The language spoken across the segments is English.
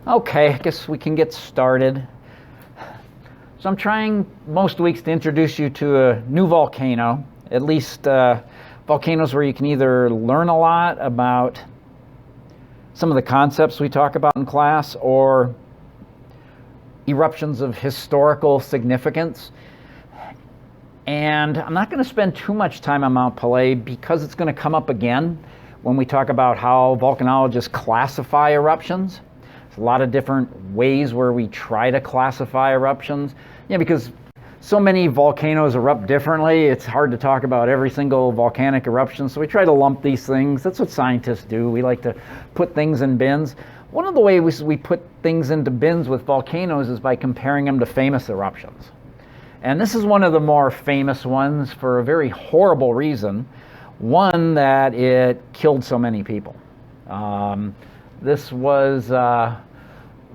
Okay, I guess we can get started. So I'm trying most weeks to introduce you to a new volcano, at least volcanoes where you can either learn a lot about some of the concepts we talk about in class or eruptions of historical significance. And I'm not going to spend too much time on Mount Pelée because it's going to come up again when we talk about how volcanologists classify eruptions. There's a lot of different ways where we try to classify eruptions. Because so many volcanoes erupt differently, it's hard to talk about every single volcanic eruption, so we try to lump these things. That's what scientists do. We like to put things in bins. One of the ways we put things into bins with volcanoes is by comparing them to famous eruptions. And this is one of the more famous ones for a very horrible reason. One, that it killed so many people. This was a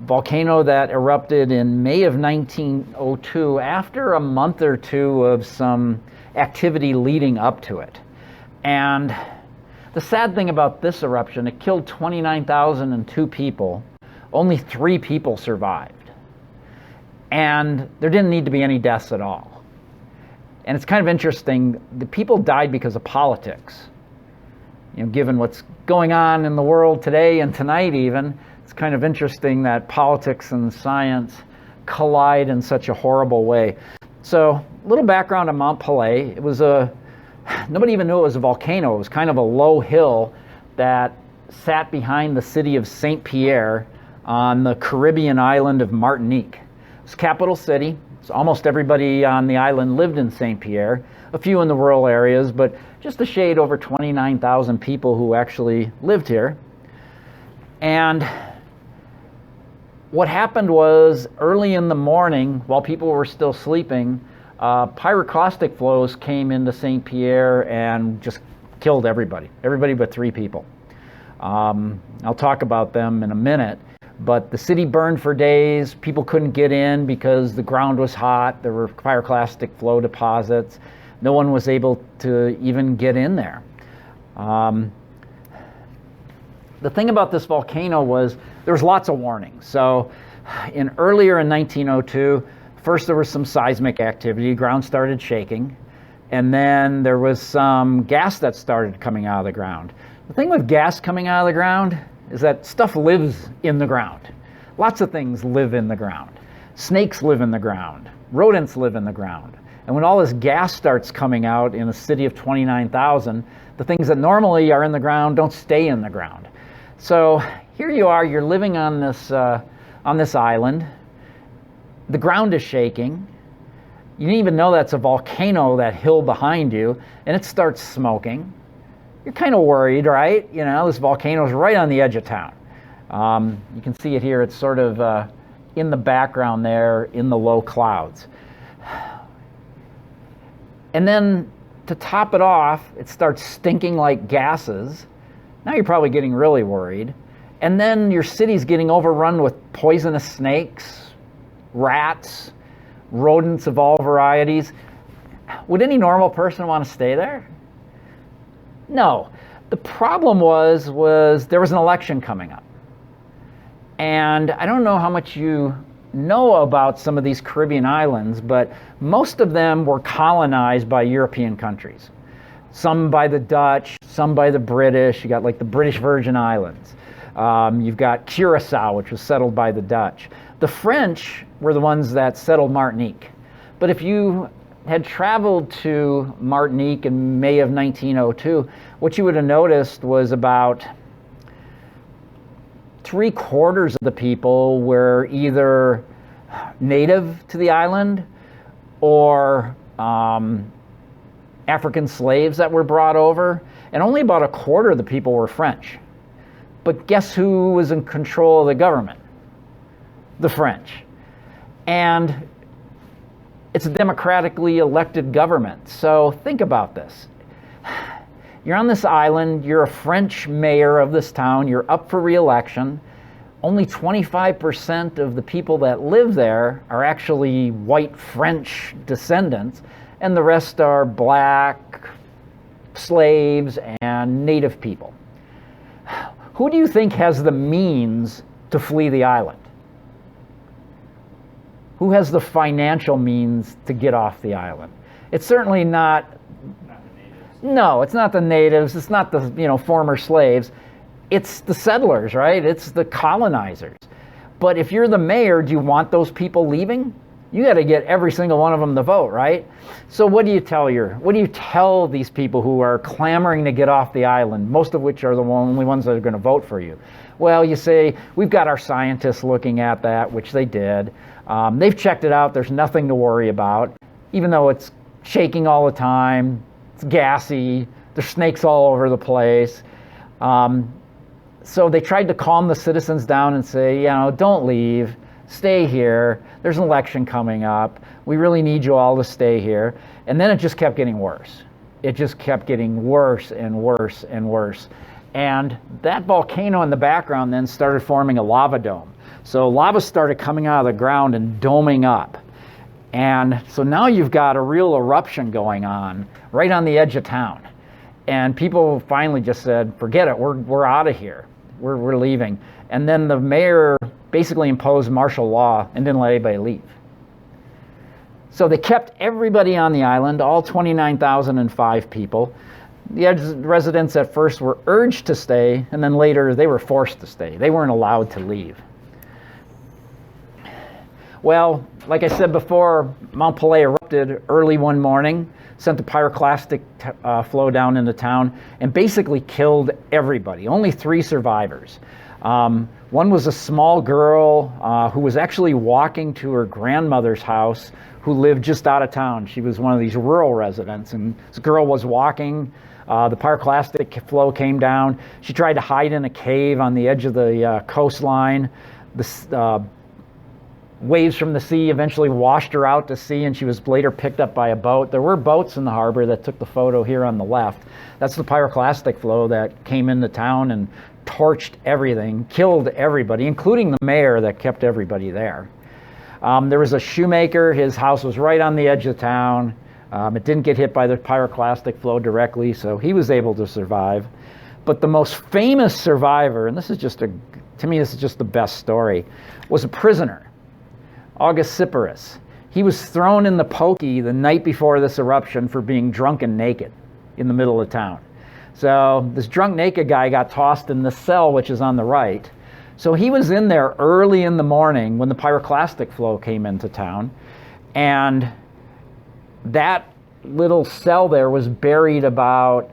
volcano that erupted in May of 1902 after a month or two of some activity leading up to it. And the sad thing about this eruption, it killed 29,002 people. Only 3 people survived. And there didn't need to be any deaths at all. And it's kind of interesting, the people died because of politics. Given what's going on in the world today and tonight even, it's kind of interesting that politics and science collide in such a horrible way. So, a little background on Mount Pelée. It was nobody even knew it was a volcano. It was kind of a low hill that sat behind the city of Saint Pierre on the Caribbean island of Martinique. It's capital city. So almost everybody on the island lived in Saint Pierre, a few in the rural areas, but just a shade over 29,000 people who actually lived here. And what happened was early in the morning, while people were still sleeping, pyroclastic flows came into Saint Pierre and just killed everybody but 3 people. I'll talk about them in a minute. But the city burned for days. People couldn't get in because the ground was hot. There were pyroclastic flow deposits. No one was able to even get in there. The thing about this volcano was there was lots of warnings. So earlier in 1902, first there was some seismic activity. The ground started shaking. And then there was some gas that started coming out of the ground. The thing with gas coming out of the ground is that stuff lives in the ground. Lots of things live in the ground. Snakes live in the ground. Rodents live in the ground. And when all this gas starts coming out in a city of 29,000, the things that normally are in the ground don't stay in the ground. So here you are, you're living on this island. The ground is shaking. You didn't even know that's a volcano, that hill behind you, and it starts smoking. You're kind of worried, right? This volcano is right on the edge of town. You can see it here. It's sort of in the background there in the low clouds. And then to top it off, it starts stinking like gases. Now you're probably getting really worried. And then your city's getting overrun with poisonous snakes, rats, rodents of all varieties. Would any normal person want to stay there? No. The problem was there was an election coming up. And I don't know how much you know about some of these Caribbean islands, but most of them were colonized by European countries. Some by the Dutch, some by the British. You got like the British Virgin Islands. You've got Curacao, which was settled by the Dutch. The French were the ones that settled Martinique. But if you had traveled to Martinique in May of 1902, what you would have noticed was about 3/4 of the people were either native to the island or African slaves that were brought over, and only about 1/4 of the people were French. But guess who was in control of the government? The French. And it's a democratically elected government. So think about this. You're on this island, you're a French mayor of this town, you're up for re-election. Only 25% of the people that live there are actually white French descendants, and the rest are black, slaves, and native people. Who do you think has the means to flee the island? Who has the financial means to get off the island? It's certainly not the natives. No, it's not the natives. It's not the former slaves. It's the settlers, right? It's the colonizers. But if you're the mayor, do you want those people leaving? You got to get every single one of them to vote, right? So what do you tell these people who are clamoring to get off the island, most of which are the only ones that are going to vote for you? Well, you say, we've got our scientists looking at that, which they did. They've checked it out. There's nothing to worry about, even though it's shaking all the time. It's gassy. There's snakes all over the place. So they tried to calm the citizens down and say, don't leave. Stay here. There's an election coming up. We really need you all to stay here. And then it just kept getting worse. It just kept getting worse and worse and worse. And that volcano in the background then started forming a lava dome. So lava started coming out of the ground and doming up. And so now you've got a real eruption going on right on the edge of town. And people finally just said, forget it, we're out of here. We're leaving. And then the mayor basically imposed martial law and didn't let anybody leave. So they kept everybody on the island, all 29,005 people. The residents at first were urged to stay, and then later they were forced to stay. They weren't allowed to leave. Well, like I said before, Mount Pelée erupted early one morning, sent the pyroclastic flow down into town, and basically killed everybody. Only 3 survivors. One was a small girl who was actually walking to her grandmother's house, who lived just out of town. She was one of these rural residents, and this girl was walking. The pyroclastic flow came down. She tried to hide in a cave on the edge of the coastline. The waves from the sea eventually washed her out to sea, and she was later picked up by a boat. There were boats in the harbor that took the photo here on the left. That's the pyroclastic flow that came into town and torched everything, killed everybody, including the mayor that kept everybody there. There was a shoemaker. His house was right on the edge of town. It didn't get hit by the pyroclastic flow directly, so he was able to survive. But the most famous survivor, and this is to me, this is just the best story, was a prisoner. August Cyperus. He was thrown in the pokey the night before this eruption for being drunk and naked in the middle of town. So this drunk naked guy got tossed in the cell, which is on the right. So he was in there early in the morning when the pyroclastic flow came into town. And that little cell there was buried about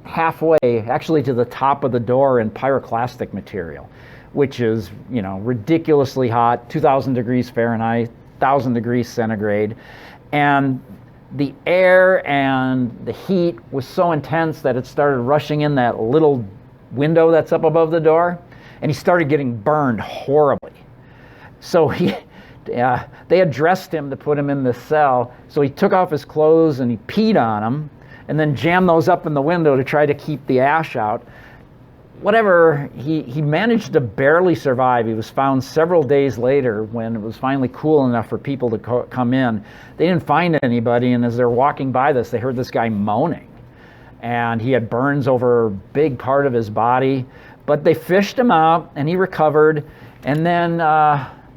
halfway, actually to the top of the door, in pyroclastic material, which is, ridiculously hot, 2,000 degrees Fahrenheit, 1,000 degrees centigrade. And the air and the heat was so intense that it started rushing in that little window that's up above the door, and he started getting burned horribly. So they had dressed him to put him in the cell, so he took off his clothes and he peed on them, and then jammed those up in the window to try to keep the ash out. Whatever, he managed to barely survive. He was found several days later when it was finally cool enough for people to come in. They didn't find anybody, and as they're walking by this, they heard this guy moaning. And he had burns over a big part of his body. But they fished him out, and he recovered. And then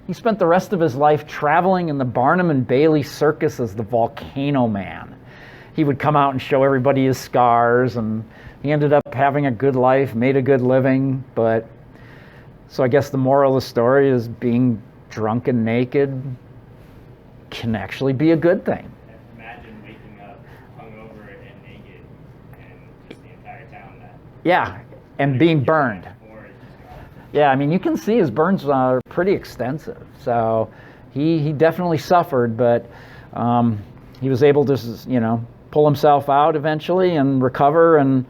he spent the rest of his life traveling in the Barnum and Bailey circus as the Volcano Man. He would come out and show everybody his scars, and he ended up having a good life, made a good living. But so I guess the moral of the story is being drunk and naked can actually be a good thing. Imagine waking up hungover and naked and just the entire town that. Yeah, and being burned. Yeah, I mean, you can see his burns are pretty extensive. So he definitely suffered, but he was able to, pull himself out eventually and recover and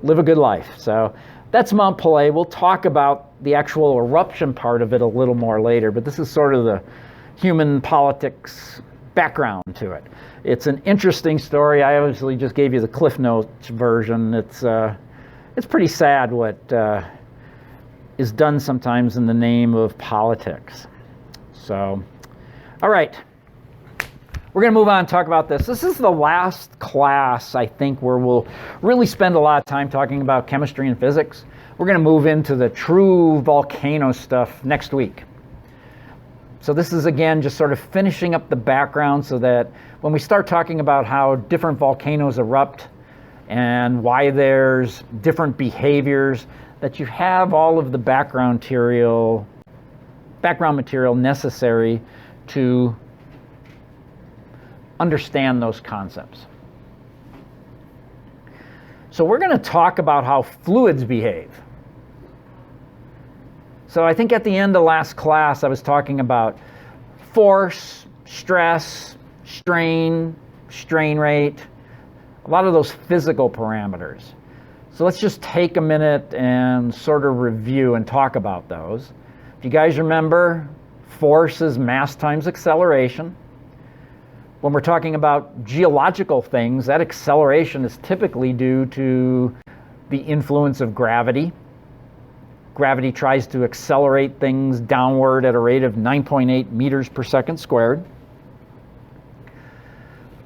live a good life. So that's Mount Pelée. We'll talk about the actual eruption part of it a little more later, but this is sort of the human politics background to it. It's an interesting story. I obviously just gave you the Cliff Notes version. It's pretty sad what is done sometimes in the name of politics. So, all right. We're going to move on and talk about this. This is the last class, I think, where we'll really spend a lot of time talking about chemistry and physics. We're going to move into the true volcano stuff next week. So this is, again, just sort of finishing up the background so that when we start talking about how different volcanoes erupt and why there's different behaviors, that you have all of the background material necessary to understand those concepts. So we're going to talk about how fluids behave. So I think at the end of last class I was talking about force, stress, strain, strain rate, a lot of those physical parameters. So let's just take a minute and sort of review and talk about those. If you guys remember, force is mass times acceleration. When we're talking about geological things, that acceleration is typically due to the influence of gravity. Gravity tries to accelerate things downward at a rate of 9.8 meters per second squared.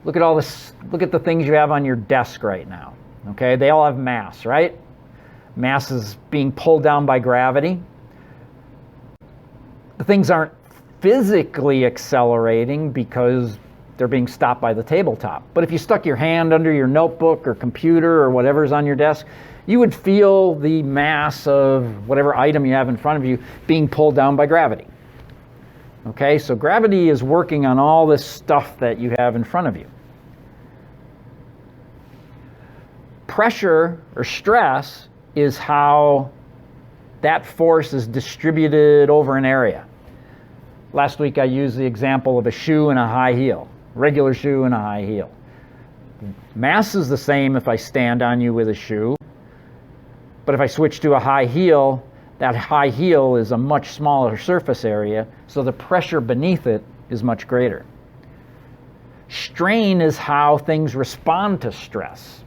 Look at all this, look at the things you have on your desk right now. Okay, they all have mass, right? Mass is being pulled down by gravity. The things aren't physically accelerating because they're being stopped by the tabletop. But if you stuck your hand under your notebook or computer or whatever's on your desk, you would feel the mass of whatever item you have in front of you being pulled down by gravity. Okay, so gravity is working on all this stuff that you have in front of you. Pressure or stress is how that force is distributed over an area. Last week I used the example of a shoe and a high heel. Regular shoe and a high heel. Mass is the same if I stand on you with a shoe, but if I switch to a high heel, that high heel is a much smaller surface area, so the pressure beneath it is much greater. Strain is how things respond to stress,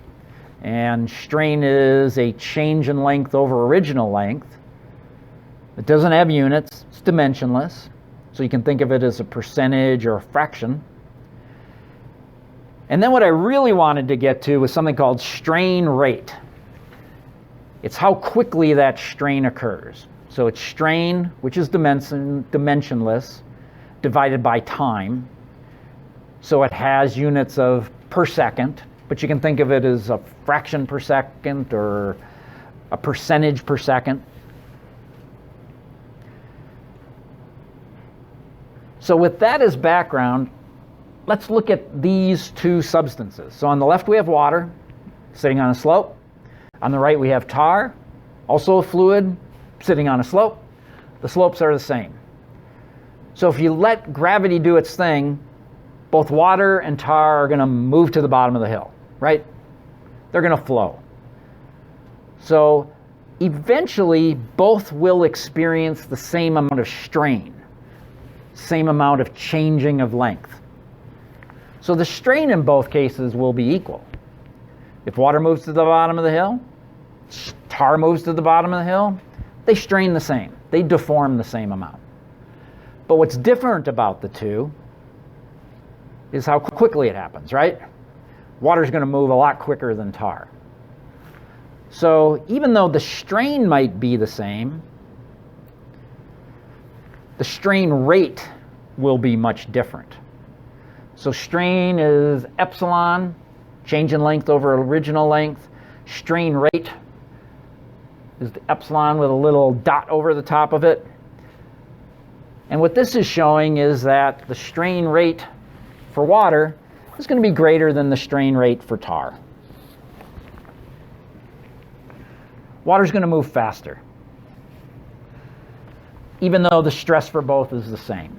and strain is a change in length over original length. It doesn't have units, it's dimensionless, so you can think of it as a percentage or a fraction. And then what I really wanted to get to was something called strain rate. It's how quickly that strain occurs. So it's strain, which is dimensionless, divided by time. So it has units of per second, but you can think of it as a fraction per second or a percentage per second. So with that as background, let's look at these two substances. So on the left we have water sitting on a slope. On the right we have tar, also a fluid, sitting on a slope. The slopes are the same. So if you let gravity do its thing, both water and tar are going to move to the bottom of the hill, right? They're going to flow. So eventually both will experience the same amount of strain, same amount of changing of length. So the strain in both cases will be equal. If water moves to the bottom of the hill, tar moves to the bottom of the hill, they strain the same. They deform the same amount. But what's different about the two is how quickly it happens, right? Water's going to move a lot quicker than tar. So even though the strain might be the same, the strain rate will be much different. So strain is epsilon, change in length over original length. Strain rate is the epsilon with a little dot over the top of it. And what this is showing is that the strain rate for water is going to be greater than the strain rate for tar. Water's going to move faster, even though the stress for both is the same.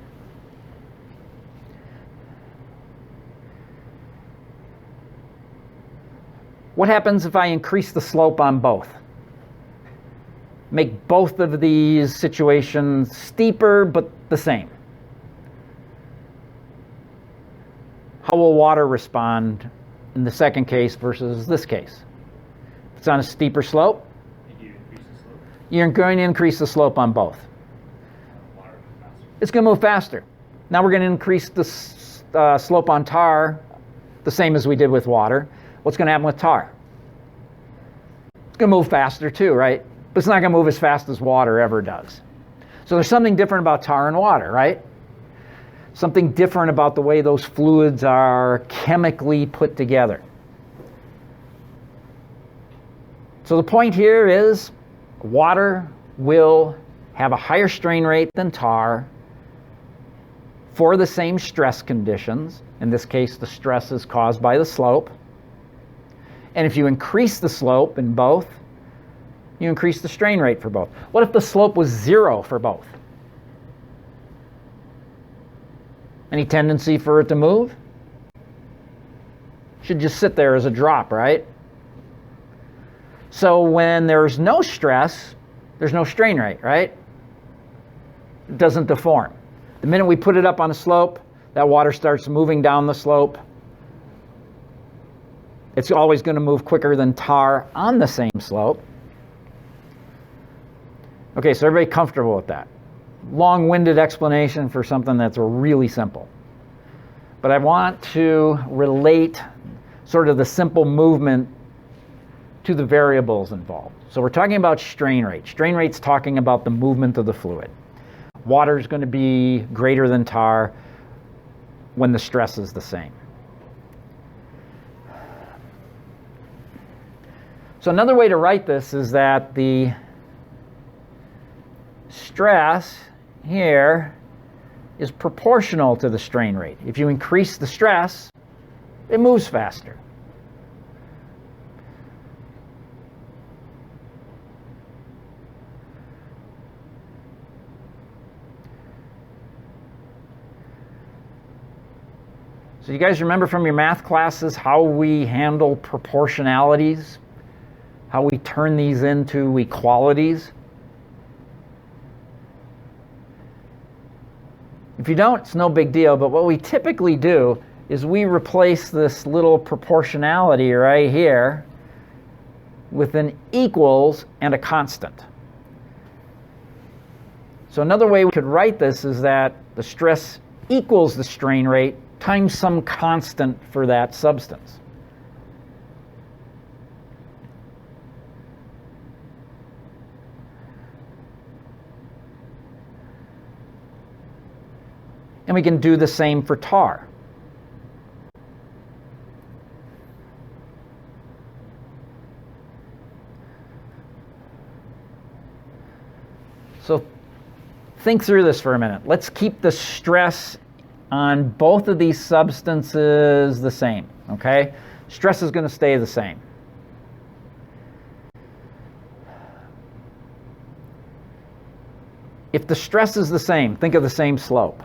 What happens if I increase the slope on both? Make both of these situations steeper but the same. How will water respond in the second case versus this case? If it's on a steeper slope, you're going to increase the slope on both. It's going to move faster. Now we're going to increase slope on tar the same as we did with water. What's going to happen with tar? It's going to move faster too, right? But it's not going to move as fast as water ever does. So there's something different about tar and water, right? Something different about the way those fluids are chemically put together. So the point here is water will have a higher strain rate than tar for the same stress conditions. In this case, the stress is caused by the slope. And if you increase the slope in both, you increase the strain rate for both. What if the slope was 0 for both? Any tendency for it to move? Should just sit there as a drop, right? So when there's no stress, there's no strain rate, right? It doesn't deform. The minute we put it up on a slope, that water starts moving down the slope. It's always going to move quicker than tar on the same slope. Okay, so everybody comfortable with that? Long-winded explanation for something that's really simple. But I want to relate sort of the simple movement to the variables involved. So we're talking about strain rate. Strain rate's talking about the movement of the fluid. Water is going to be greater than tar when the stress is the same. So another way to write this is that the stress here is proportional to the strain rate. If you increase the stress, it moves faster. So you guys remember from your math classes how we handle proportionalities? How we turn these into equalities? If you don't, it's no big deal, but what we typically do is we replace this little proportionality right here with an equals and a constant. So another way we could write this is that the stress equals the strain rate times some constant for that substance. And we can do the same for tar. So think through this for a minute. Let's keep the stress on both of these substances the same, okay? Stress is going to stay the same. If the stress is the same, think of the same slope.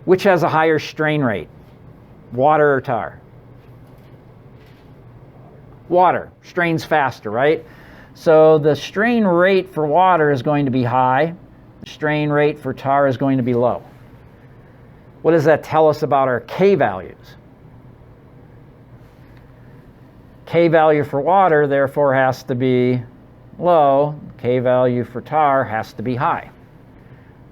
Which has a higher strain rate? Water or tar? Water strains faster, right? So the strain rate for water is going to be high. The strain rate for tar is going to be low. What does that tell us about our K values? K value for water, therefore, has to be low. K value for tar has to be high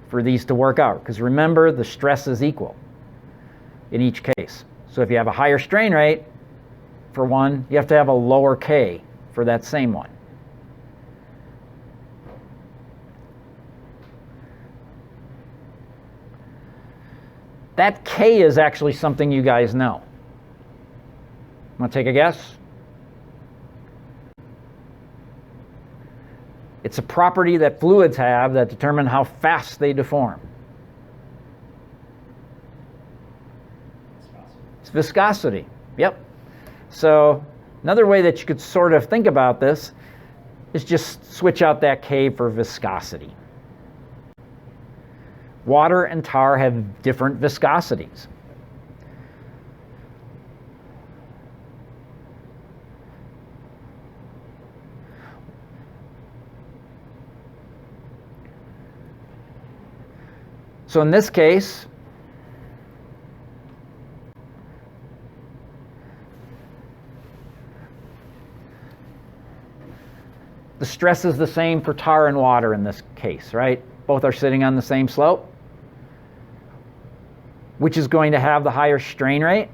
for these to work out. Because remember, the stress is equal in each case. So if you have a higher strain rate for one, you have to have a lower K for that same one. That K is actually something you guys know. Want to take a guess? It's a property that fluids have that determine how fast they deform. It's viscosity. Yep. So another way that you could sort of think about this is just switch out that K for viscosity. Water and tar have different viscosities. So in this case, the stress is the same for tar and water in this case, right? Both are sitting on the same slope. Which is going to have the higher strain rate?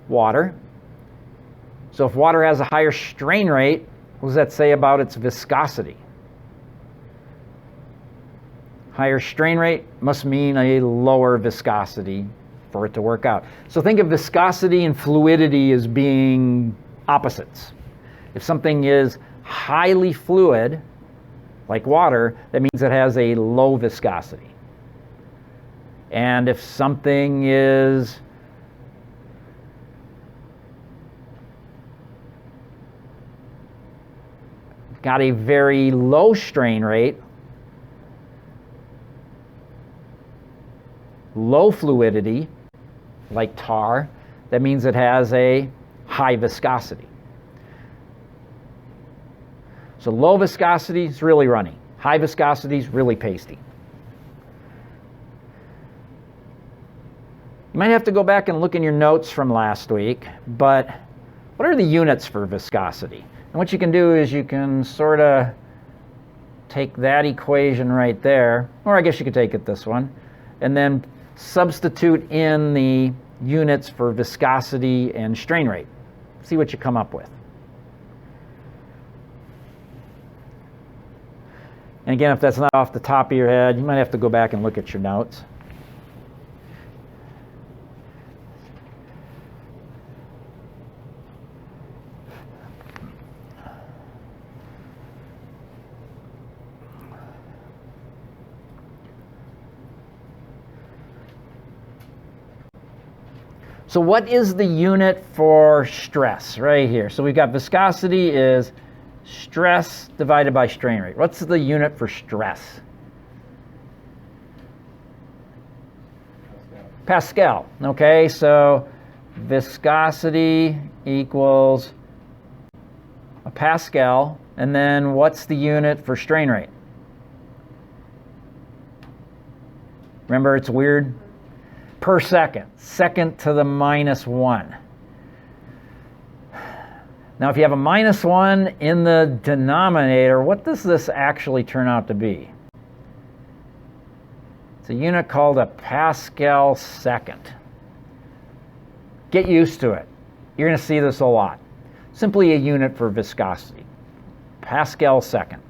Water. So if water has a higher strain rate, what does that say about its viscosity? Higher strain rate must mean a lower viscosity for it to work out. So think of viscosity and fluidity as being opposites. If something is highly fluid, like water, that means it has a low viscosity. And if something is got a very low strain rate, low fluidity, like tar, that means it has a high viscosity. So low viscosity is really runny. High viscosity is really pasty. You might have to go back and look in your notes from last week, but what are the units for viscosity? And what you can do is you can sort of take that equation right there, or I guess you could take it this one, and then substitute in the units for viscosity and strain rate. See what you come up with. And again, if that's not off the top of your head, you might have to go back and look at your notes. So what is the unit for stress right here? So we've got viscosity is stress divided by strain rate. What's the unit for stress? Pascal. Okay, so viscosity equals a Pascal. And then what's the unit for strain rate? Remember, it's weird. Per second, second to the -1. Now, if you have a -1 in the denominator, what does this actually turn out to be? It's a unit called a Pascal second. Get used to it. You're going to see this a lot. Simply a unit for viscosity. Pascal second.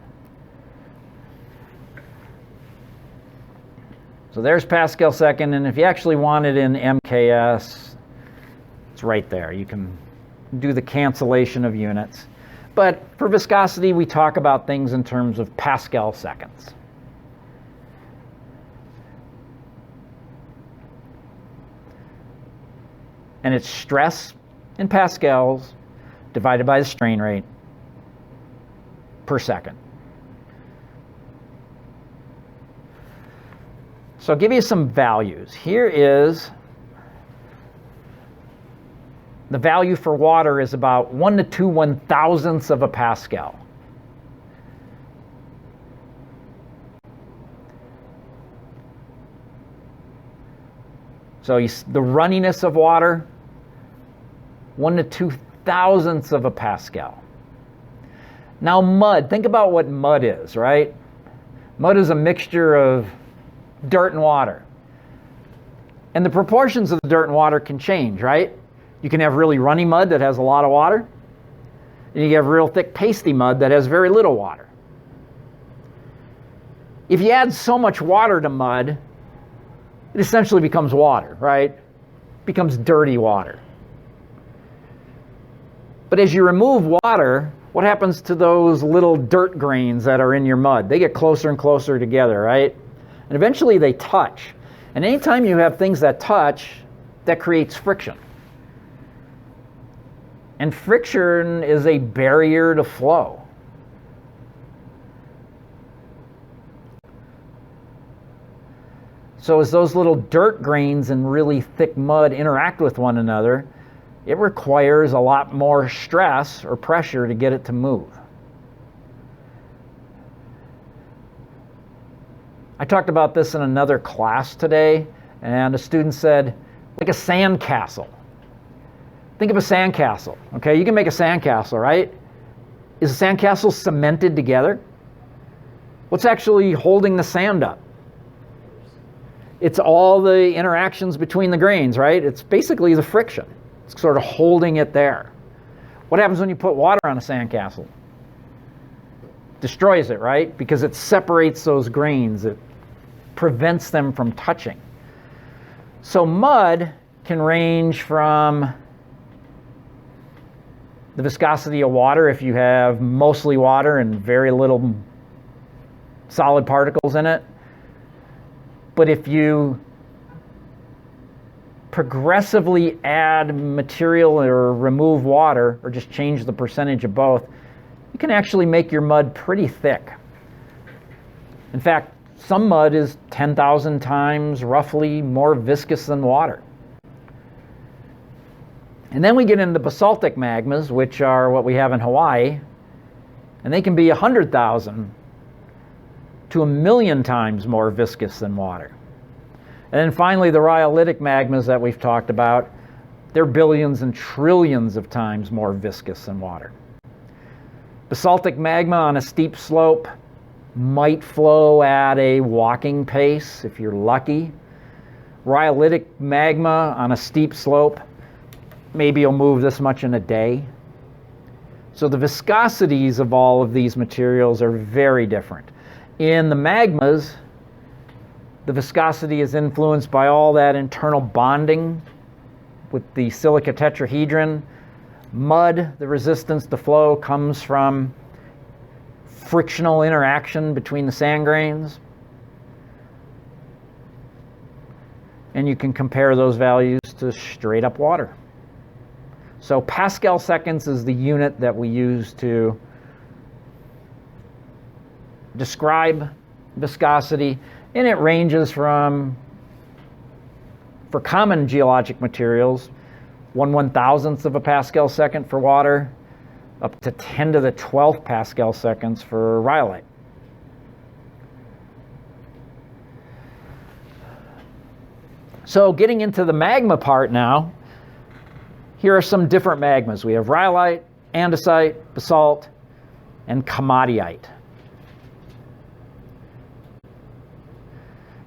So there's Pascal second, and if you actually want it in MKS, it's right there. You can do the cancellation of units. But for viscosity, we talk about things in terms of Pascal seconds. And it's stress in pascals divided by the strain rate per second. So I'll give you some values. Here is the value for water is about 1 to 2 1,000ths of a Pascal. So the runniness of water, 1 to 2 thousandths of a Pascal. Now mud, think about what mud is, right? Mud is a mixture of dirt and water. And the proportions of the dirt and water can change, right? You can have really runny mud that has a lot of water, and you can have real thick pasty mud that has very little water. If you add so much water to mud, it essentially becomes water, right? It becomes dirty water. But as you remove water, what happens to those little dirt grains that are in your mud? They get closer and closer together, right? And eventually they touch. And anytime you have things that touch, that creates friction. And friction is a barrier to flow. So as those little dirt grains and really thick mud interact with one another, it requires a lot more stress or pressure to get it to move. I talked about this in another class today, and a student said, like a sand castle. Think of a sand castle, okay? You can make a sand castle, right? Is a sand castle cemented together? What's actually holding the sand up? It's all the interactions between the grains, right? It's basically the friction. It's sort of holding it there. What happens when you put water on a sandcastle? Destroys it, right? Because it separates those grains. It prevents them from touching. So mud can range from the viscosity of water if you have mostly water and very little solid particles in it. But if you progressively add material or remove water, or just change the percentage of both, you can actually make your mud pretty thick. In fact, some mud is 10,000 times roughly more viscous than water. And then we get into basaltic magmas, which are what we have in Hawaii, and they can be 100,000 to 1,000,000 times more viscous than water. And then finally, the rhyolitic magmas that we've talked about, they're billions and trillions of times more viscous than water. Basaltic magma on a steep slope might flow at a walking pace if you're lucky. Rhyolitic magma on a steep slope, maybe you'll move this much in a day. So the viscosities of all of these materials are very different. In the magmas, the viscosity is influenced by all that internal bonding with the silica tetrahedron. Mud, the resistance to flow comes from frictional interaction between the sand grains. And you can compare those values to straight up water. So Pascal seconds is the unit that we use to describe viscosity, and it ranges from, for common geologic materials, 1/1000th of a Pascal second for water, up to 10 to the 12th Pascal seconds for rhyolite. So getting into the magma part now, here are some different magmas. We have rhyolite, andesite, basalt, and komatiite.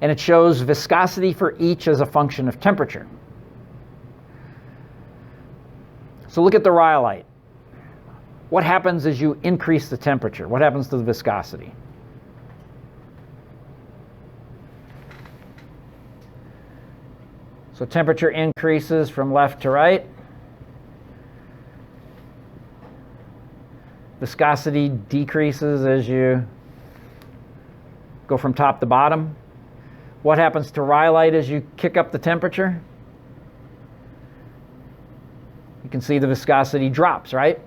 And it shows viscosity for each as a function of temperature. So look at the rhyolite. What happens as you increase the temperature? What happens to the viscosity? So temperature increases from left to right. Viscosity decreases as you go from top to bottom. What happens to rhyolite as you kick up the temperature? You can see the viscosity drops, right?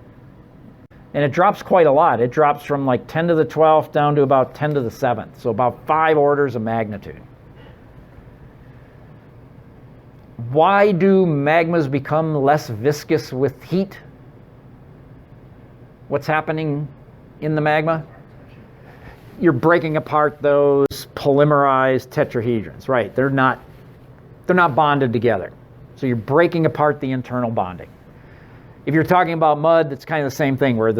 And it drops quite a lot. It drops from like 10 to the 12th down to about 10 to the 7th. So about 5 orders of magnitude. Why do magmas become less viscous with heat? What's happening in the magma? You're breaking apart those polymerized tetrahedrons, right? They're not bonded together. So you're breaking apart the internal bonding. If you're talking about mud, it's kind of the same thing, where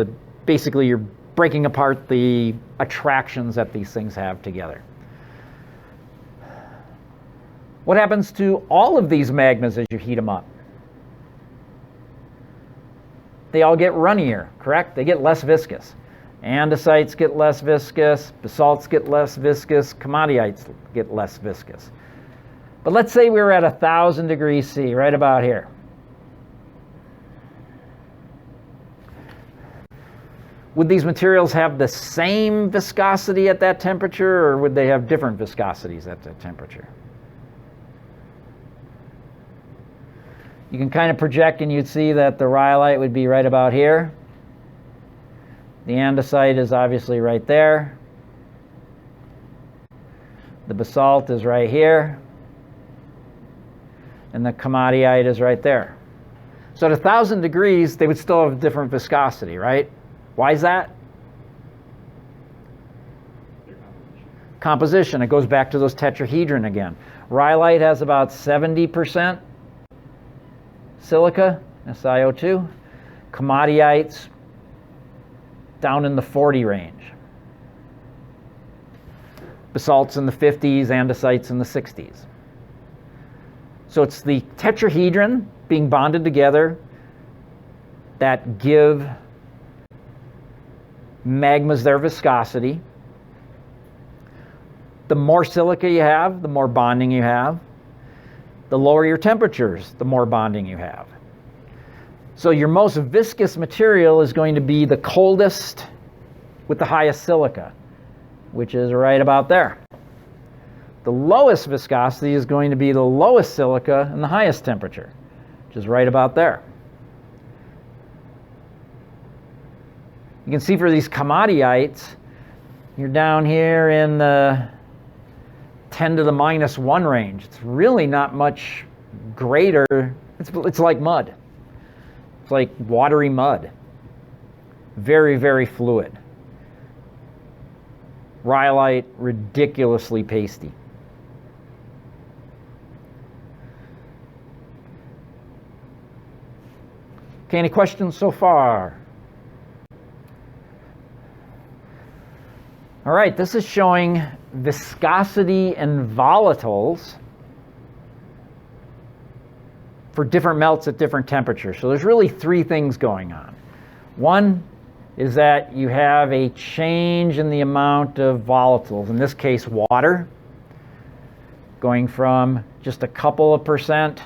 basically you're breaking apart the attractions that these things have together. What happens to all of these magmas as you heat them up? They all get runnier, correct? They get less viscous. Andesites get less viscous, basalts get less viscous, komatiites get less viscous. But let's say we were at 1,000 degrees C, right about here. Would these materials have the same viscosity at that temperature, or would they have different viscosities at that temperature? You can kind of project and you'd see that the rhyolite would be right about here. The andesite is obviously right there. The basalt is right here. And the komatiite is right there. So at 1,000 degrees, they would still have different viscosity, right? Why is that? Composition. It goes back to those tetrahedron again. Rhyolite has about 70% silica, SiO2. Komatiites down in the 40 range. Basalts in the 50s, andesites in the 60s. So it's the tetrahedron being bonded together that give magmas their viscosity. The more silica you have, the more bonding you have. The lower your temperatures, the more bonding you have. So your most viscous material is going to be the coldest with the highest silica, which is right about there. The lowest viscosity is going to be the lowest silica and the highest temperature, which is right about there. You can see for these commoditeites, you're down here in the 10 to the minus 1 range. It's really not much greater. It's like mud. It's like watery mud. Very, very fluid. Rhyolite, ridiculously pasty. Okay, any questions so far? All right, this is showing viscosity and volatiles for different melts at different temperatures. So there's really three things going on. One is that you have a change in the amount of volatiles, in this case water, going from just a couple of percent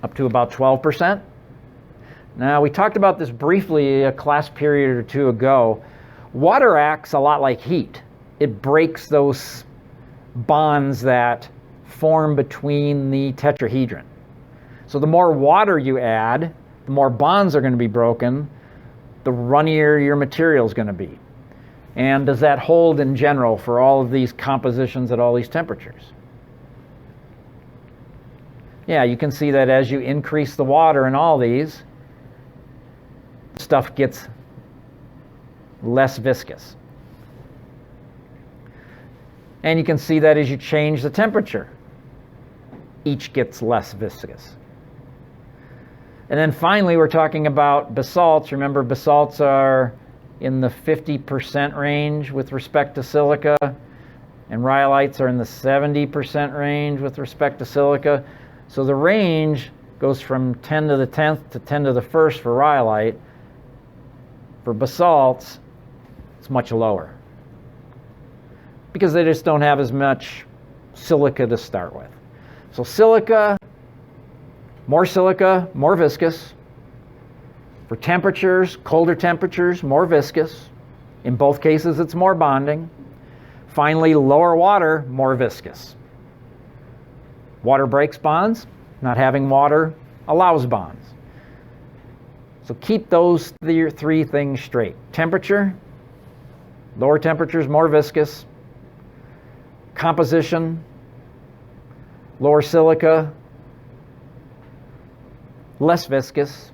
up to about 12%. Now, we talked about this briefly a class period or two ago. Water acts a lot like heat. It breaks those bonds that form between the tetrahedron. So the more water you add, the more bonds are going to be broken, the runnier your material is going to be. And does that hold in general for all of these compositions at all these temperatures? Yeah, you can see that as you increase the water in all these, stuff gets less viscous. And you can see that as you change the temperature, each gets less viscous. And then finally, we're talking about basalts. Remember, basalts are in the 50% range with respect to silica, and rhyolites are in the 70% range with respect to silica. So the range goes from 10 to the 10th to 10 to the 1st for rhyolite. For basalts, it's much lower because they just don't have as much silica to start with. So silica, more viscous. For temperatures, colder temperatures, more viscous. In both cases, it's more bonding. Finally, lower water, more viscous. Water breaks bonds. Not having water allows bonds. So keep those three things straight. Temperature, lower temperatures, more viscous. Composition, lower silica, less viscous.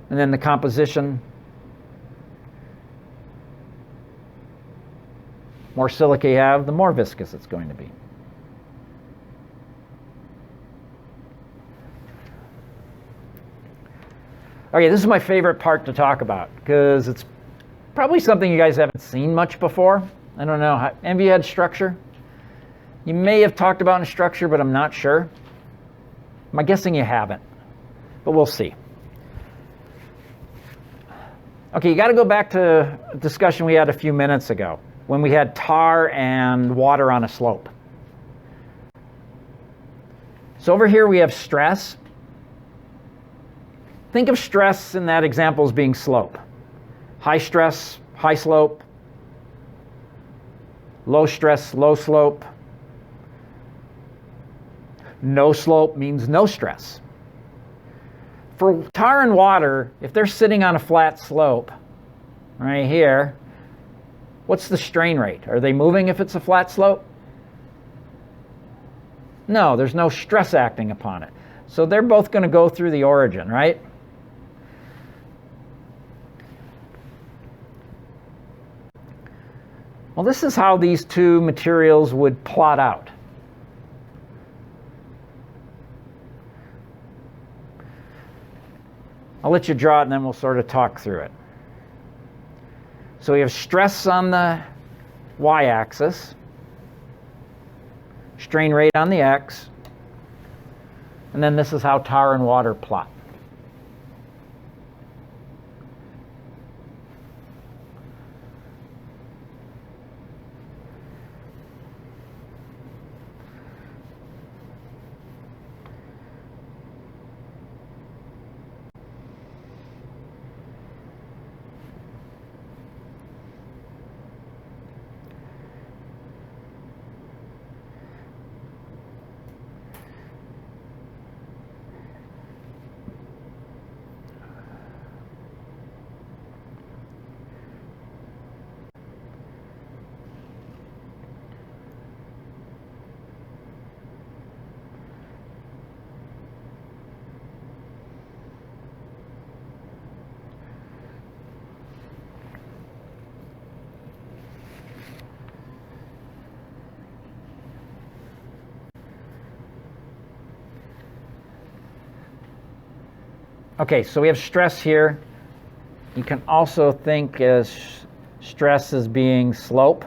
And then the composition, more silica you have, the more viscous it's going to be. Okay, this is my favorite part to talk about because it's probably something you guys haven't seen much before. I don't know. Have you had structure? You may have talked about in structure, but I'm not sure. I'm guessing you haven't, but we'll see. Okay, you got to go back to a discussion we had a few minutes ago when we had tar and water on a slope. So over here we have stress. Think of stress in that example as being slope. High stress, high slope. Low stress, low slope. No slope means no stress. For tar and water, if they're sitting on a flat slope, right here, what's the strain rate? Are they moving if it's a flat slope? No, there's no stress acting upon it. So they're both going to go through the origin, right? Well, this is how these two materials would plot out. I'll let you draw it and then we'll sort of talk through it. So we have stress on the y-axis, strain rate on the x, and then this is how tar and water plot. Okay, so we have stress here. You can also think as stress as being slope.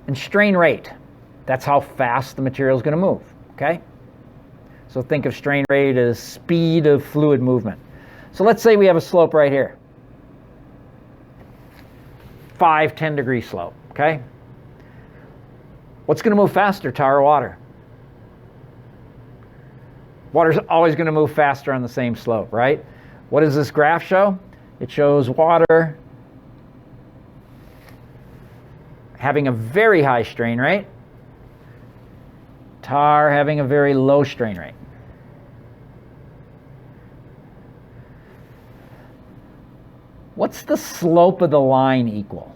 And strain rate, that's how fast the material is going to move, okay? So think of strain rate as speed of fluid movement. So let's say we have a slope right here. 10-degree slope, okay? What's going to move faster, tar or water? Water's always going to move faster on the same slope, right? What does this graph show? It shows water having a very high strain rate, tar having a very low strain rate. What's the slope of the line equal?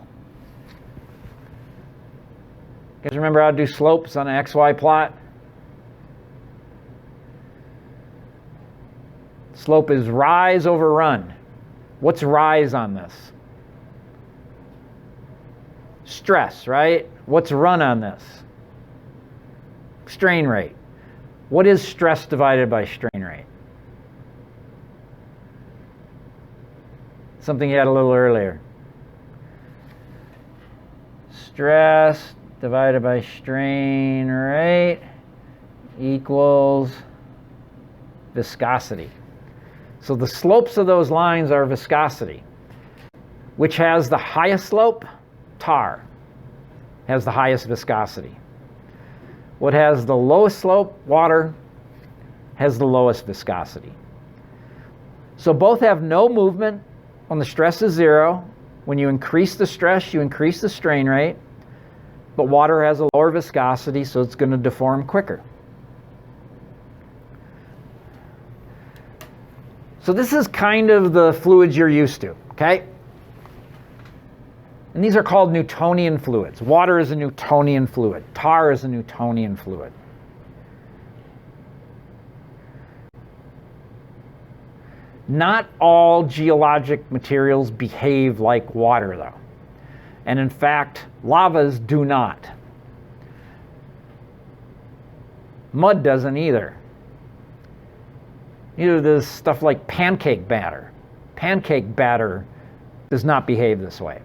You guys remember how to do slopes on an XY plot? Slope is rise over run. What's rise on this? Stress, right? What's run on this? Strain rate. What is stress divided by strain rate? Something you had a little earlier. Stress divided by strain rate equals viscosity. So the slopes of those lines are viscosity. Which has the highest slope? Tar has the highest viscosity. What has the lowest slope? Water has the lowest viscosity. So both have no movement when the stress is zero. When you increase the stress, you increase the strain rate. But water has a lower viscosity, so it's going to deform quicker. So this is kind of the fluids you're used to, okay? And these are called Newtonian fluids. Water is a Newtonian fluid. Tar is a Newtonian fluid. Not all geologic materials behave like water, though. And in fact, lavas do not. Mud doesn't either. Neither does stuff like pancake batter. Pancake batter does not behave this way.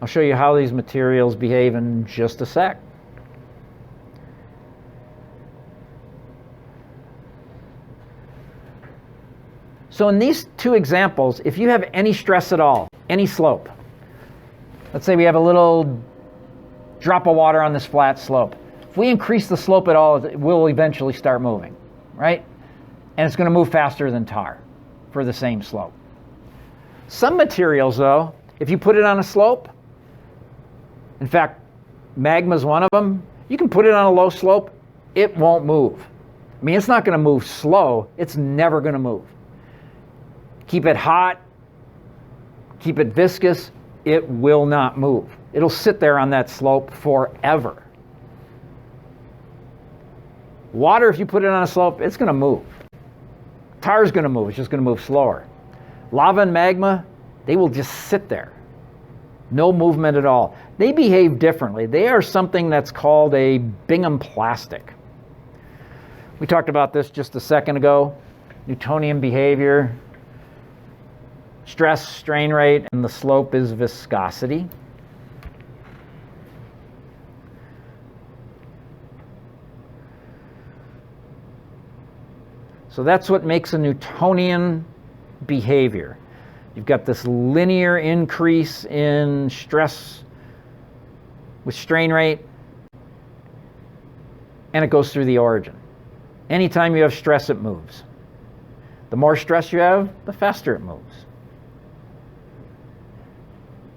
I'll show you how these materials behave in just a sec. So in these two examples, if you have any stress at all, any slope, let's say we have a little drop of water on this flat slope. If we increase the slope at all, it will eventually start moving, right? And it's going to move faster than tar for the same slope. Some materials, though, if you put it on a slope, in fact, magma is one of them, you can put it on a low slope, it won't move. I mean, it's not going to move slow, it's never going to move. Keep it hot, keep it viscous, it will not move. It'll sit there on that slope forever. Water, if you put it on a slope, it's going to move. Tar is going to move, it's just going to move slower. Lava and magma, they will just sit there. No movement at all. They behave differently. They are something that's called a Bingham plastic. We talked about this just a second ago. Newtonian behavior, stress, strain rate, and the slope is viscosity. So that's what makes a Newtonian behavior. You've got this linear increase in stress with strain rate, and it goes through the origin. Anytime you have stress, it moves. The more stress you have, the faster it moves.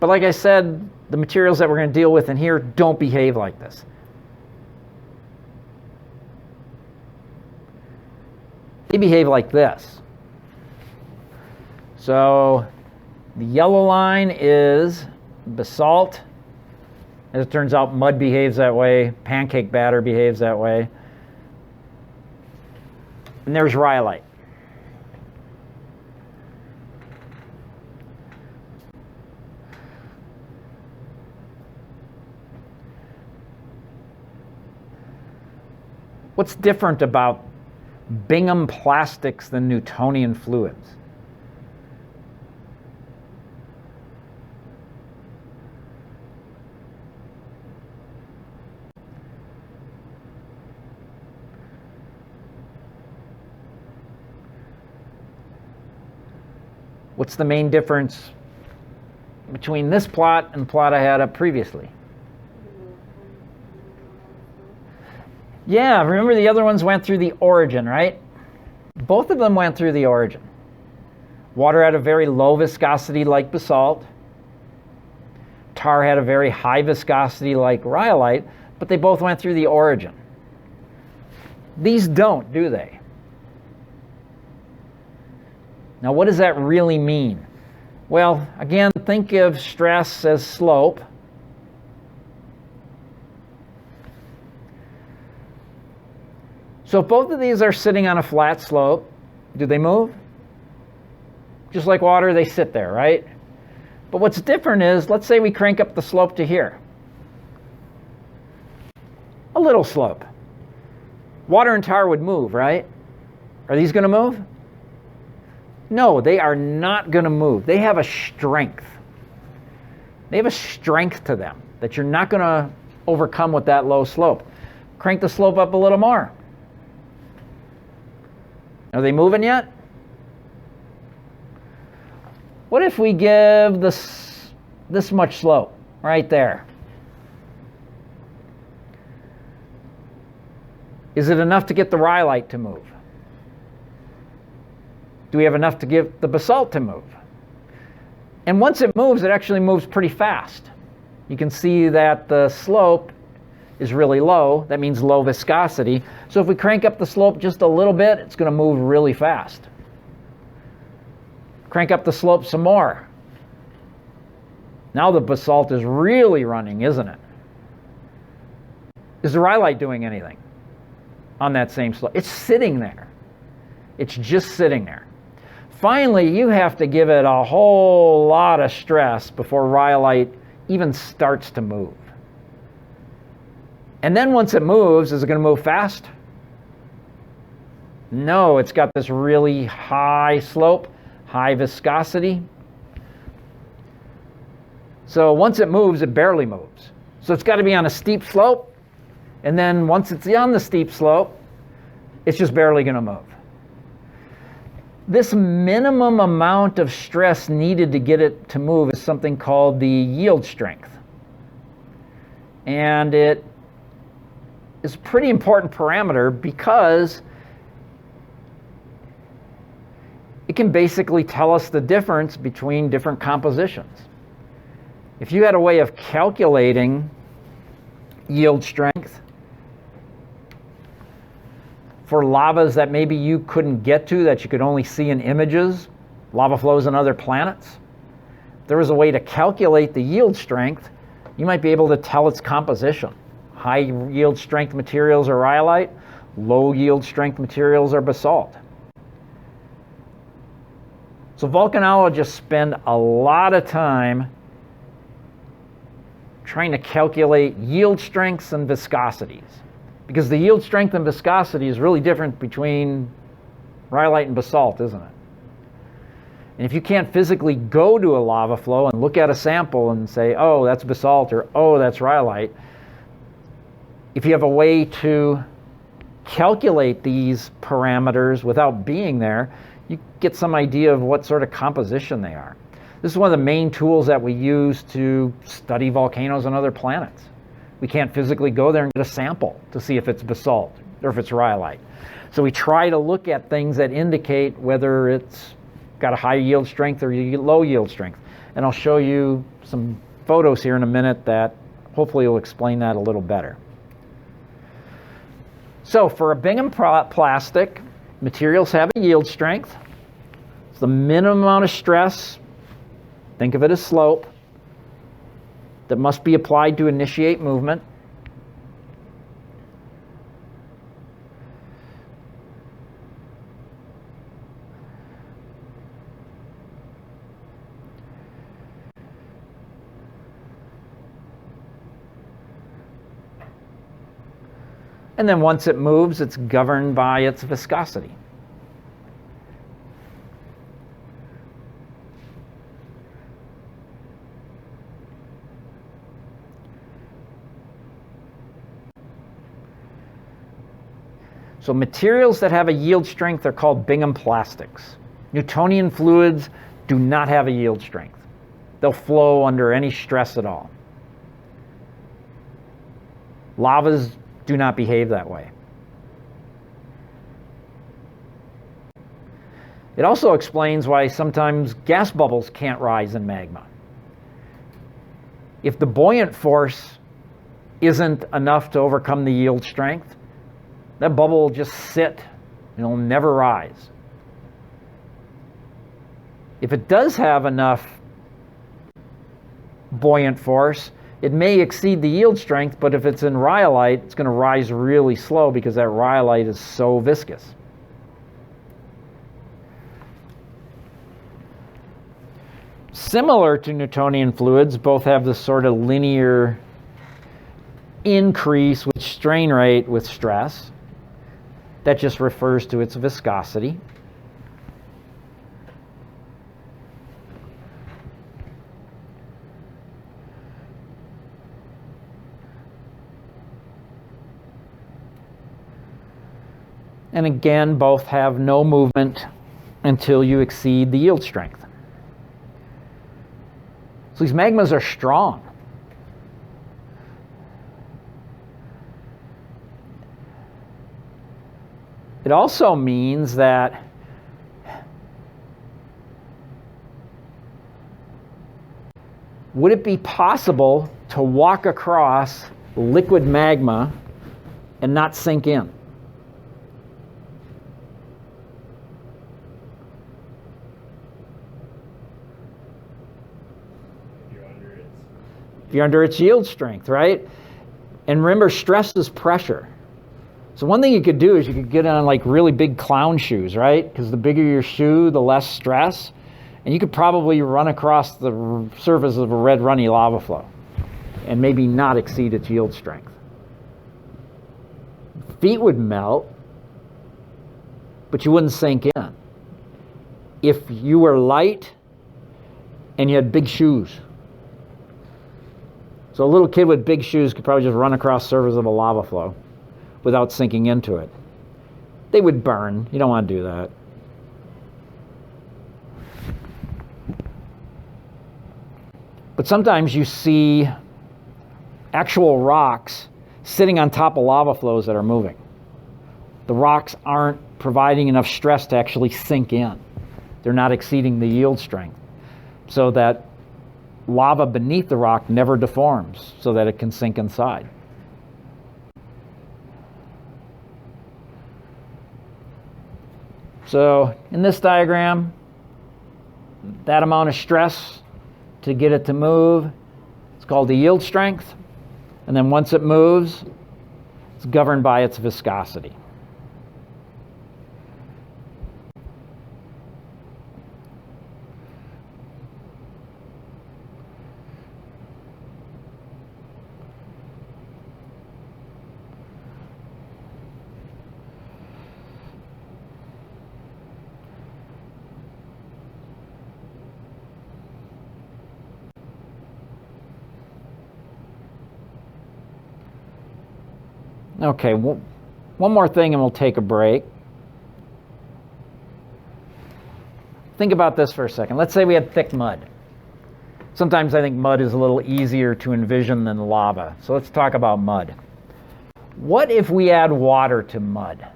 But like I said, the materials that we're going to deal with in here don't behave like this. They behave like this. So the yellow line is basalt. As it turns out, mud behaves that way. Pancake batter behaves that way. And there's rhyolite. What's different about Bingham plastics than Newtonian fluids? What's the main difference between this plot and the plot I had up previously? Yeah, remember the other ones went through the origin, right? Both of them went through the origin. Water had a very low viscosity like basalt. Tar had a very high viscosity like rhyolite, but they both went through the origin. These don't, do they? Now, what does that really mean? Well, again, think of stress as slope. So if both of these are sitting on a flat slope, do they move? Just like water, they sit there, right? But what's different is, let's say we crank up the slope to here. A little slope. Water and tar would move, right? Are these going to move? No, they are not going to move. They have a strength. They have a strength to them that you're not going to overcome with that low slope. Crank the slope up a little more. Are they moving yet? What if we give this much slope right there? Is it enough to get the rhyolite to move? Do we have enough to get the basalt to move? And once it moves, it actually moves pretty fast. You can see that the slope is really low. That means low viscosity. So if we crank up the slope just a little bit, it's going to move really fast. Crank up the slope some more. Now the basalt is really running, isn't it? Is the rhyolite doing anything on that same slope? It's sitting there. It's just sitting there. Finally, you have to give it a whole lot of stress before rhyolite even starts to move. And then once it moves, is it going to move fast? No, it's got this really high slope, high viscosity. So once it moves, it barely moves. So it's got to be on a steep slope. And then once it's on the steep slope, it's just barely going to move. This minimum amount of stress needed to get it to move is something called the yield strength. And it is a pretty important parameter because it can basically tell us the difference between different compositions. If you had a way of calculating yield strength for lavas that maybe you couldn't get to, that you could only see in images, lava flows on other planets, if there was a way to calculate the yield strength, you might be able to tell its composition. High yield strength materials are rhyolite, low yield strength materials are basalt. So volcanologists spend a lot of time trying to calculate yield strengths and viscosities. Because the yield strength and viscosity is really different between rhyolite and basalt, isn't it? And if you can't physically go to a lava flow and look at a sample and say, oh, that's basalt, or oh, that's rhyolite, if you have a way to calculate these parameters without being there, you get some idea of what sort of composition they are. This is one of the main tools that we use to study volcanoes on other planets. We can't physically go there and get a sample to see if it's basalt or if it's rhyolite. So we try to look at things that indicate whether it's got a high yield strength or low yield strength. And I'll show you some photos here in a minute that hopefully will explain that a little better. So for a Bingham plastic, materials have a yield strength. It's the minimum amount of stress, think of it as slope, that must be applied to initiate movement. And then once it moves, it's governed by its viscosity. So materials that have a yield strength are called Bingham plastics. Newtonian fluids do not have a yield strength. They'll flow under any stress at all. Lavas do not behave that way. It also explains why sometimes gas bubbles can't rise in magma. If the buoyant force isn't enough to overcome the yield strength, that bubble will just sit and it'll never rise. If it does have enough buoyant force, it may exceed the yield strength, but if it's in rhyolite, it's going to rise really slow because that rhyolite is so viscous. Similar to Newtonian fluids, both have this sort of linear increase with strain rate with stress. That just refers to its viscosity. And again, both have no movement until you exceed the yield strength. So these magmas are strong. It also means that would it be possible to walk across liquid magma and not sink in? If you're under its yield strength, right? And remember, stress is pressure. So one thing you could do is you could get on like really big clown shoes, right? Because the bigger your shoe, the less stress. And you could probably run across the surface of a red runny lava flow and maybe not exceed its yield strength. Feet would melt, but you wouldn't sink in. If you were light and you had big shoes. So a little kid with big shoes could probably just run across the surface of a lava flow without sinking into it. They would burn. You don't want to do that. But sometimes you see actual rocks sitting on top of lava flows that are moving. The rocks aren't providing enough stress to actually sink in. They're not exceeding the yield strength. So that lava beneath the rock never deforms so that it can sink inside. So in this diagram, that amount of stress to get it to move, it's called the yield strength. And then once it moves, it's governed by its viscosity. Okay, one more thing and we'll take a break. Think about this for a second. Let's say we had thick mud. Sometimes I think mud is a little easier to envision than lava. So let's talk about mud. What if we add water to mud?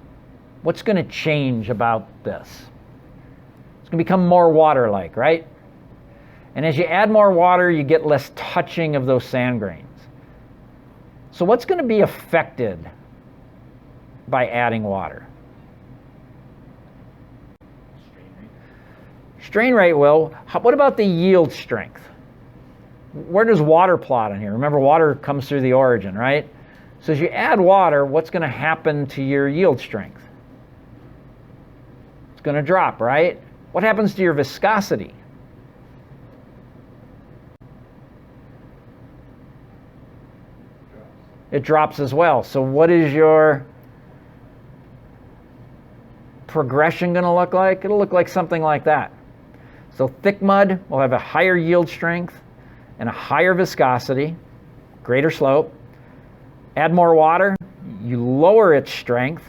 What's going to change about this? It's going to become more water-like, right? And as you add more water, you get less touching of those sand grains. So what's going to be affected by adding water? Strain rate will. What about the yield strength? Where does water plot in here? Remember, water comes through the origin, right? So as you add water, what's going to happen to your yield strength? It's going to drop, right? What happens to your viscosity? It drops as well. So what is your progression going to look like? It'll look like something like that. So thick mud will have a higher yield strength and a higher viscosity, greater slope. Add more water, you lower its strength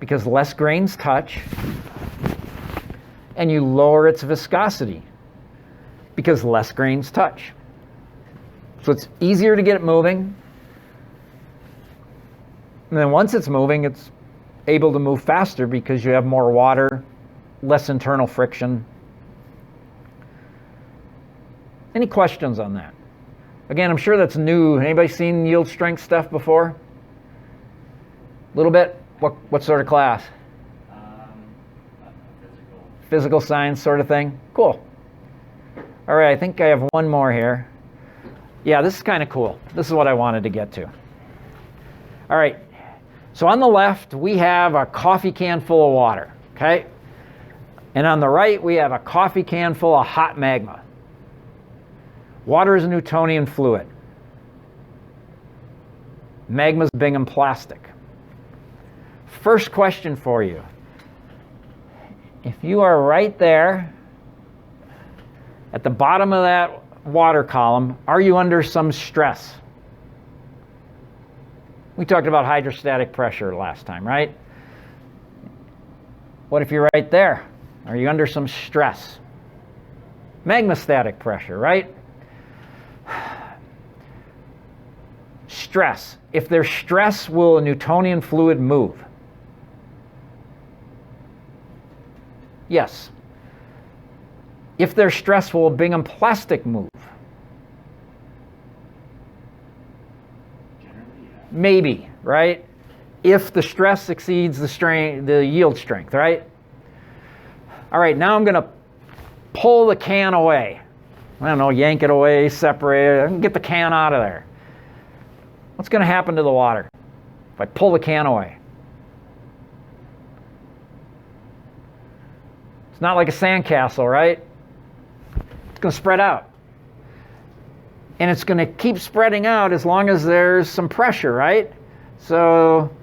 because less grains touch, and you lower its viscosity because less grains touch. So it's easier to get it moving. And then once it's moving, it's able to move faster because you have more water, less internal friction. Any questions on that? Again, I'm sure that's new. Anybody seen yield strength stuff before? A little bit? What sort of class? Physical science sort of thing? Cool. All right, I think I have one more here. Yeah, this is kind of cool. This is what I wanted to get to. All right, so on the left, we have a coffee can full of water, okay? And on the right, we have a coffee can full of hot magma. Water is a Newtonian fluid. Magma is Bingham plastic. First question for you. If you are right there at the bottom of that water column, are you under some stress? We talked about hydrostatic pressure last time, right? What if you're right there? Are you under some stress? Magmastatic pressure, right? Stress. If there's stress, will a Newtonian fluid move? Yes. If there's stress, will a Bingham plastic move? Maybe, right? If the stress exceeds the yield strength, right? All right, now I'm going to pull the can away. I don't know, yank it away, separate it, get the can out of there. What's going to happen to the water if I pull the can away? It's not like a sandcastle, right? It's going to spread out. And it's going to keep spreading out as long as there's some pressure, right? So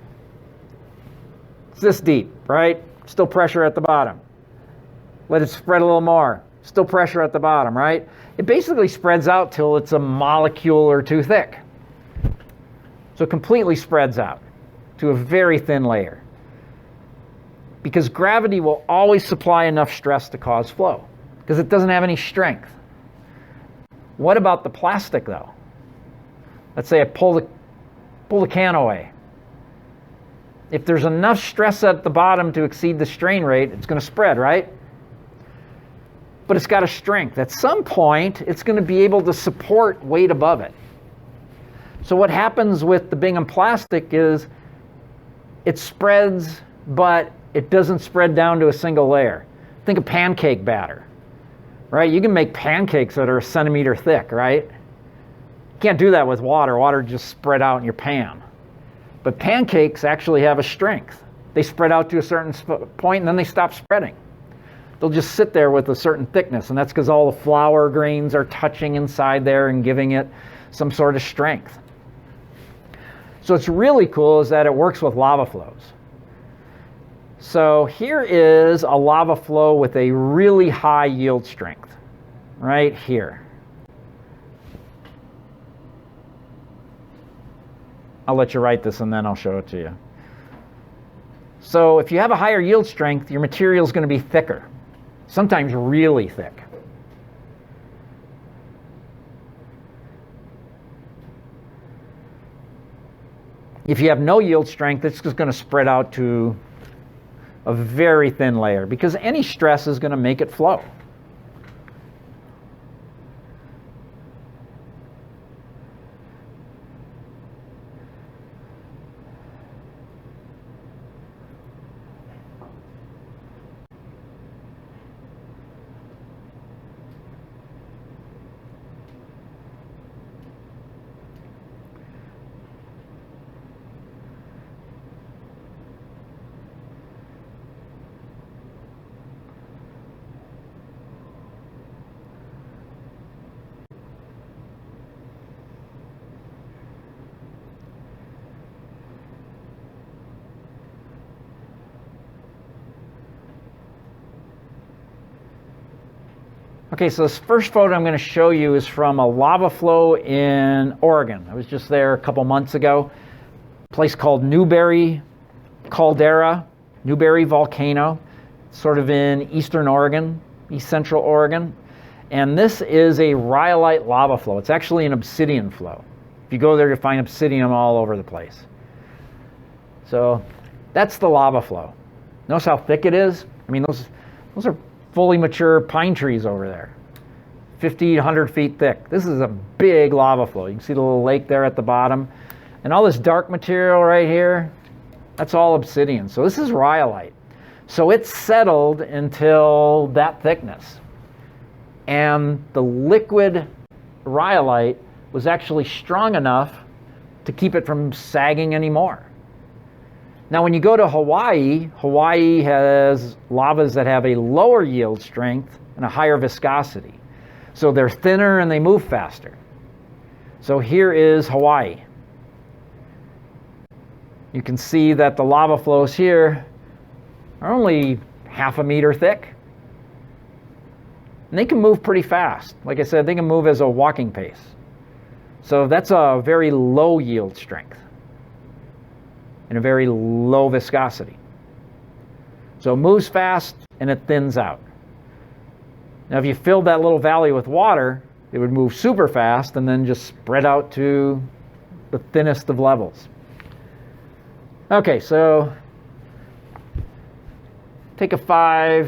it's this deep, right? Still pressure at the bottom. Let it spread a little more. Still pressure at the bottom, right? It basically spreads out till it's a molecule or two thick. So it completely spreads out to a very thin layer. Because gravity will always supply enough stress to cause flow, because it doesn't have any strength. What about the plastic, though? Let's say I pull the can away. If there's enough stress at the bottom to exceed the strain rate, it's going to spread, right? But it's got a strength. At some point, it's going to be able to support weight above it. So what happens with the Bingham plastic is it spreads, but it doesn't spread down to a single layer. Think of pancake batter, right? You can make pancakes that are a centimeter thick, right? You can't do that with water. Water just spread out in your pan. But pancakes actually have a strength. They spread out to a certain point and then they stop spreading. They'll just sit there with a certain thickness, and that's because all the flour grains are touching inside there and giving it some sort of strength. So what's really cool is that it works with lava flows. So here is a lava flow with a really high yield strength, right here. I'll let you write this and then I'll show it to you. So if you have a higher yield strength, your material is going to be thicker, sometimes really thick. If you have no yield strength, it's just going to spread out to a very thin layer because any stress is going to make it flow. Okay, so this first photo I'm going to show you is from a lava flow in Oregon. I was just there a couple months ago. A place called Newberry Caldera, Newberry Volcano, sort of in eastern Oregon, east central Oregon. And this is a rhyolite lava flow. It's actually an obsidian flow. If you go there, you'll find obsidian all over the place. So that's the lava flow. Notice how thick it is? I mean, those are fully mature pine trees over there, 50, 100 feet thick. This is a big lava flow. You can see the little lake there at the bottom. And all this dark material right here, that's all obsidian. So this is rhyolite. So it's settled until that thickness. And the liquid rhyolite was actually strong enough to keep it from sagging anymore. Now, when you go to Hawaii, Hawaii has lavas that have a lower yield strength and a higher viscosity. So they're thinner and they move faster. So here is Hawaii. You can see that the lava flows here are only half a meter thick. And they can move pretty fast. Like I said, they can move as a walking pace. So that's a very low yield strength and a very low viscosity. So it moves fast and it thins out. Now if you filled that little valley with water, it would move super fast and then just spread out to the thinnest of levels. Okay, so take a 5